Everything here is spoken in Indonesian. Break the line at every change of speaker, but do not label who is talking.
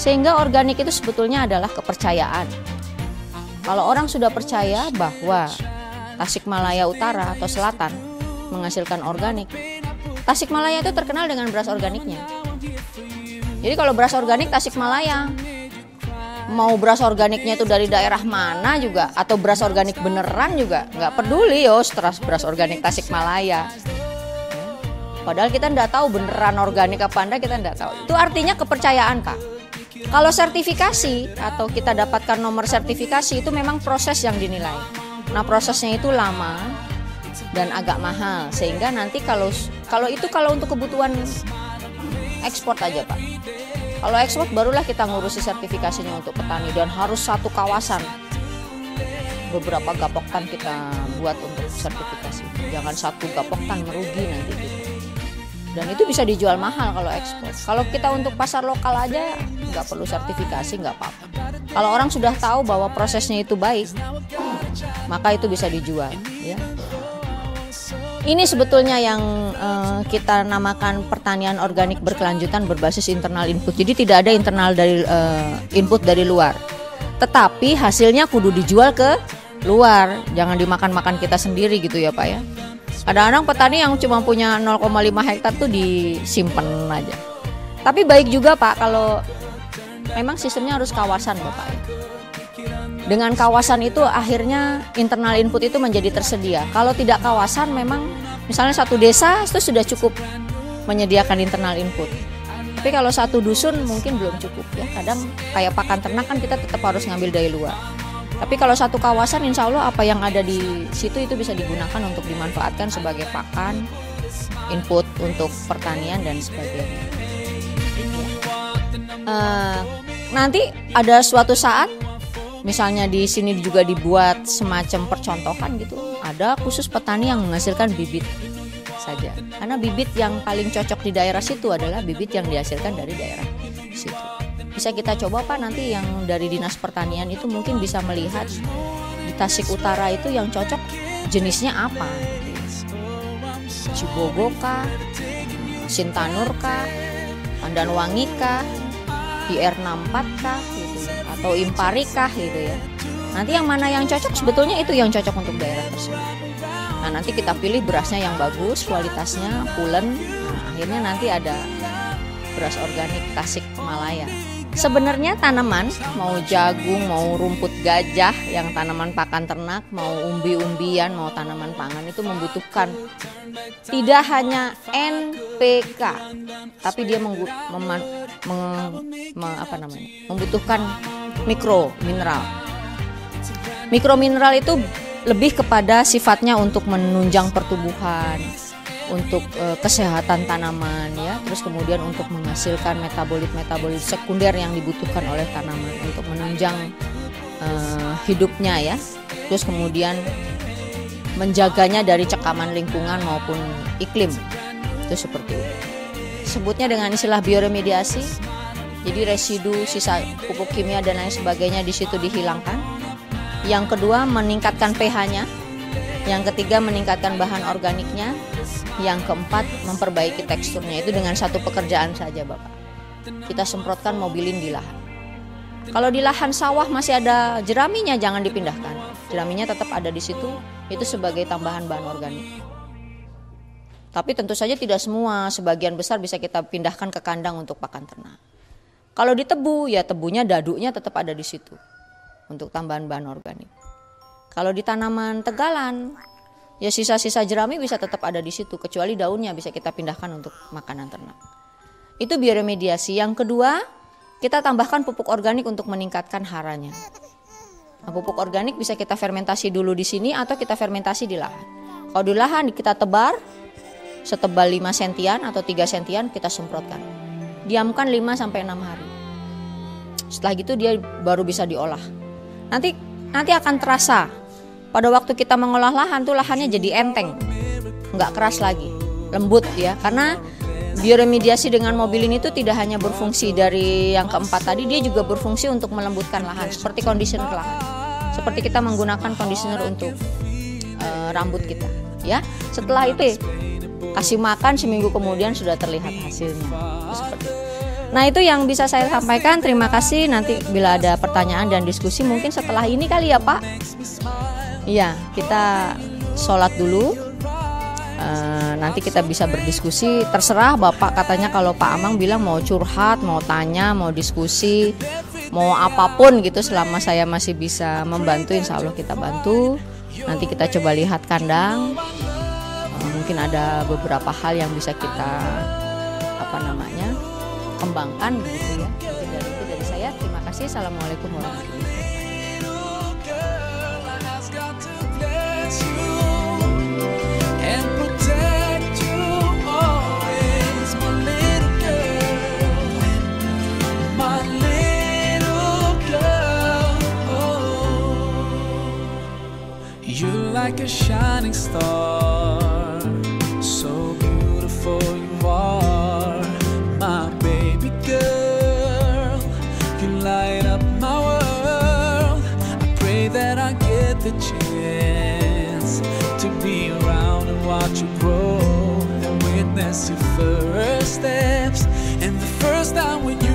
Sehingga organik itu sebetulnya adalah kepercayaan. Kalau orang sudah percaya bahwa Tasikmalaya Utara atau Selatan menghasilkan organik, Tasikmalaya itu terkenal dengan beras organiknya. Jadi kalau beras organik Tasikmalaya, mau beras organiknya itu dari daerah mana juga, atau beras organik beneran juga, nggak peduli beras organik Tasikmalaya. Padahal kita nggak tahu beneran organik apa anda, kita nggak tahu. Itu artinya kepercayaan, Kak. Kalau sertifikasi atau kita dapatkan nomor sertifikasi itu memang proses yang dinilai. Nah prosesnya itu lama dan agak mahal, sehingga nanti kalau untuk kebutuhan ekspor aja, Pak. Kalau ekspor barulah kita ngurusi sertifikasinya untuk petani, dan harus satu kawasan. Beberapa gapoktan kita buat untuk sertifikasi. Jangan satu gapoktan merugi nanti gitu. Dan itu bisa dijual mahal kalau ekspor. Kalau kita untuk pasar lokal aja nggak perlu sertifikasi, nggak apa-apa. Kalau orang sudah tahu bahwa prosesnya itu baik, maka itu bisa dijual. Ya. Ini sebetulnya yang kita namakan pertanian organik berkelanjutan berbasis internal input. Jadi tidak ada internal dari input dari luar. Tetapi hasilnya kudu dijual ke luar. Jangan dimakan-makan kita sendiri gitu ya Pak ya. Kadang-kadang petani yang cuma punya 0,5 hektar tuh disimpan aja. Tapi baik juga Pak kalau memang sistemnya harus kawasan Bapak. Dengan kawasan itu akhirnya internal input itu menjadi tersedia. Kalau tidak kawasan memang misalnya satu desa itu sudah cukup menyediakan internal input. Tapi kalau satu dusun mungkin belum cukup ya. Kadang kayak pakan ternak kan kita tetap harus ngambil dari luar. Tapi kalau satu kawasan insya Allah apa yang ada di situ itu bisa digunakan untuk dimanfaatkan sebagai pakan, input untuk pertanian dan sebagainya. Nanti ada suatu saat misalnya di sini juga dibuat semacam percontohan gitu. Ada khusus petani yang menghasilkan bibit saja. Karena bibit yang paling cocok di daerah situ adalah bibit yang dihasilkan dari daerah situ. Bisa kita coba Pak nanti yang dari Dinas Pertanian itu mungkin bisa melihat di Tasik Utara itu yang cocok jenisnya apa. Cibogo kah, Sintanur kah, Pandanwangi kah, IR64 kah gitu, atau Impari kah gitu ya. Nanti yang mana yang cocok sebetulnya itu yang cocok untuk daerah tersebut. Nah nanti kita pilih berasnya yang bagus, kualitasnya pulen. Nah, akhirnya nanti ada beras organik Tasikmalaya. Sebenarnya tanaman, mau jagung, mau rumput gajah yang tanaman pakan ternak, mau umbi-umbian, mau tanaman pangan itu membutuhkan tidak hanya NPK, tapi dia membutuhkan mikromineral. Mikromineral itu lebih kepada sifatnya untuk menunjang pertumbuhan, untuk kesehatan tanaman ya, terus kemudian untuk menghasilkan metabolit sekunder yang dibutuhkan oleh tanaman untuk menunjang hidupnya ya, terus kemudian menjaganya dari cekaman lingkungan maupun iklim, itu seperti itu. Sebutnya dengan istilah bioremediasi, jadi residu sisa pupuk kimia dan lain sebagainya di situ dihilangkan. Yang kedua meningkatkan pH-nya, yang ketiga meningkatkan bahan organiknya. Yang keempat memperbaiki teksturnya. Itu dengan satu pekerjaan saja Bapak. Kita semprotkan mobilin di lahan. Kalau di lahan sawah masih ada jeraminya jangan dipindahkan. Jeraminya tetap ada di situ. Itu sebagai tambahan bahan organik. Tapi tentu saja tidak semua, sebagian besar bisa kita pindahkan ke kandang untuk pakan ternak. Kalau di tebu ya tebunya daduknya tetap ada di situ untuk tambahan bahan organik. Kalau di tanaman tegalan ya sisa-sisa jerami bisa tetap ada di situ, kecuali daunnya bisa kita pindahkan untuk makanan ternak. Itu bioremediasi. Yang kedua, kita tambahkan pupuk organik untuk meningkatkan haranya. Nah, pupuk organik bisa kita fermentasi dulu di sini atau kita fermentasi di lahan. Kalau di lahan kita tebar setebal 5 sentian atau 3 sentian kita semprotkan. Diamkan 5 sampai 6 hari. Setelah gitu dia baru bisa diolah. Nanti akan terasa. Pada waktu kita mengolah lahan tuh lahannya jadi enteng, nggak keras lagi, lembut ya. Karena bioremediasi dengan mobilin itu tidak hanya berfungsi dari yang keempat tadi, dia juga berfungsi untuk melembutkan lahan, seperti conditioner lahan. Seperti kita menggunakan conditioner untuk rambut kita, ya. Setelah itu kasih makan seminggu kemudian sudah terlihat hasilnya. Seperti itu. Nah, itu yang bisa saya sampaikan. Terima kasih. Nanti bila ada pertanyaan dan diskusi mungkin setelah ini kali ya Pak. Iya, kita sholat dulu. Nanti kita bisa berdiskusi. Terserah Bapak, katanya kalau Pak Amang bilang mau curhat, mau tanya, mau diskusi, mau apapun gitu, selama saya masih bisa membantu, insya Allah kita bantu. Nanti kita coba lihat kandang. Mungkin ada beberapa hal yang bisa kita kembangkan begitu ya. Mungkin dari saya. Terima kasih. Assalamualaikum warahmatullahi wabarakatuh.
You're like a shining star, so beautiful you are, my baby girl. You light up my world. I pray that I get the chance to be around and watch you grow and witness your first steps, and the first time when you